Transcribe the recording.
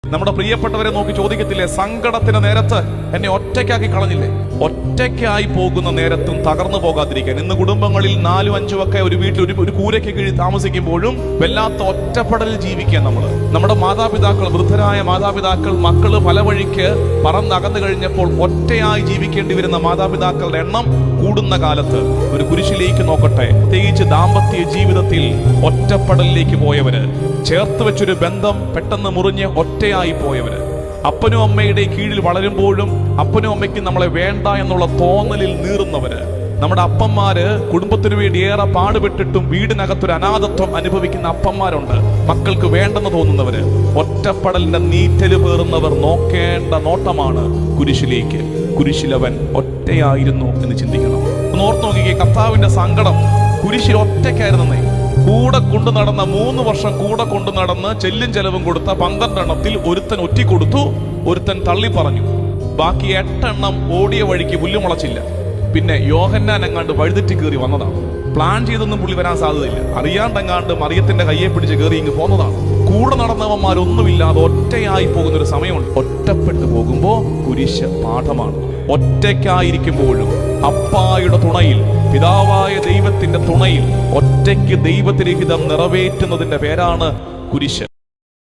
നമ്മുടെ പ്രിയപ്പെട്ടവരെ നോക്കി ചോദിക്കത്തില്ലേ, സങ്കടത്തിന്റെ നേരത്ത് എന്നെ ഒറ്റയ്ക്കാക്കി കളഞ്ഞില്ലേ? ഒറ്റയ്ക്കായി പോകുന്ന നേരത്തും തകർന്നു പോകാതിരിക്കാൻ. ഇന്ന് കുടുംബങ്ങളിൽ 4ഉം 5ഉം ഒക്കെ ഒരു വീട്ടിൽ ഒരു കൂരയ്ക്ക് കീഴിൽ താമസിക്കുമ്പോഴും വല്ലാത്ത ഒറ്റപ്പെടലിൽ ജീവിക്കാൻ നമ്മുടെ മാതാപിതാക്കൾ, വൃദ്ധരായ മാതാപിതാക്കൾ, മക്കള് പല വഴിക്ക് പറന്നകന്നു കഴിഞ്ഞപ്പോൾ ഒറ്റയായി ജീവിക്കേണ്ടി വരുന്ന മാതാപിതാക്കളുടെ എണ്ണം കൂടുന്ന കാലത്ത് ഒരു കുരിശിലേക്ക് നോക്കട്ടെ. പ്രത്യേകിച്ച് ദാമ്പത്യ ജീവിതത്തിൽ ഒറ്റപ്പെടലിലേക്ക് പോയവര്, ചേർത്ത് വെച്ചൊരു ബന്ധം പെട്ടെന്ന് മുറിഞ്ഞ് ഒറ്റയായി പോയവര്, അപ്പനും അമ്മയുടെ കീഴിൽ വളരുമ്പോഴും അപ്പനും അമ്മയ്ക്കും നമ്മളെ വേണ്ട എന്നുള്ള തോന്നലിൽ നീറുന്നവര്, നമ്മുടെ അപ്പന്മാര് കുടുംബത്തിനു വേണ്ടി ഏറെ പാടുപെട്ടിട്ടും വീടിനകത്തൊരു അനാഥത്വം അനുഭവിക്കുന്ന അപ്പന്മാരുണ്ട്. മക്കൾക്ക് വേണ്ടെന്ന് തോന്നുന്നവര്, ഒറ്റപ്പെടലിന്റെ നീറ്റല് പേറുന്നവർ നോക്കേണ്ട നോട്ടമാണ് കുരിശിലേക്ക്. കുരിശിലവൻ ഒറ്റയായിരുന്നു എന്ന് ചിന്തിക്കണം. ഒന്ന് ഓർത്ത് നോക്കിക്കേ, കർത്താവിന്റെ സങ്കടം കുരിശിൽ ഒറ്റയ്ക്കായിരുന്നേ. കൂടെ കൊണ്ടു നടന്ന 3 വർഷം കൂടെ കൊണ്ടു നടന്ന് ചെല്ലും ചെലവും കൊടുത്ത 12 എണ്ണത്തിൽ ഒരുത്തൻ ഒറ്റിക്കൊടുത്തു, ഒരുത്തൻ തള്ളി പറഞ്ഞു. ബാക്കി 8 എണ്ണം ഓടിയ വഴിക്ക് പുല്ല് മുളച്ചില്ല. പിന്നെ യോഹന്നാൻ എങ്ങാണ്ട് വഴുതെറ്റി കയറി വന്നതാണ്. പ്ലാൻ ചെയ്തൊന്നും പുള്ളി വരാൻ സാധ്യതയില്ല. അറിയാണ്ടെങ്ങാണ്ട് മറിയത്തിന്റെ കയ്യെ പിടിച്ച് കയറി ഇങ്ങ് പോന്നതാണ്. കൂടെ നടന്നവന്മാരൊന്നുമില്ലാതെ ഒറ്റയായി പോകുന്നൊരു സമയമുണ്ട്. ഒറ്റപ്പെട്ടു പോകുമ്പോ കുരിശ് പാഠമാണ്. ഒറ്റയ്ക്കായിരിക്കുമ്പോഴും അപ്പായുടെ തുണയിൽ, പിതാവായ ദൈവത്തിന്റെ തുണയിൽ ഒറ്റയ്ക്ക് ദൈവത്തിരഹിതം നിറവേറ്റുന്നതിന്റെ പേരാണ് കുരിശ്.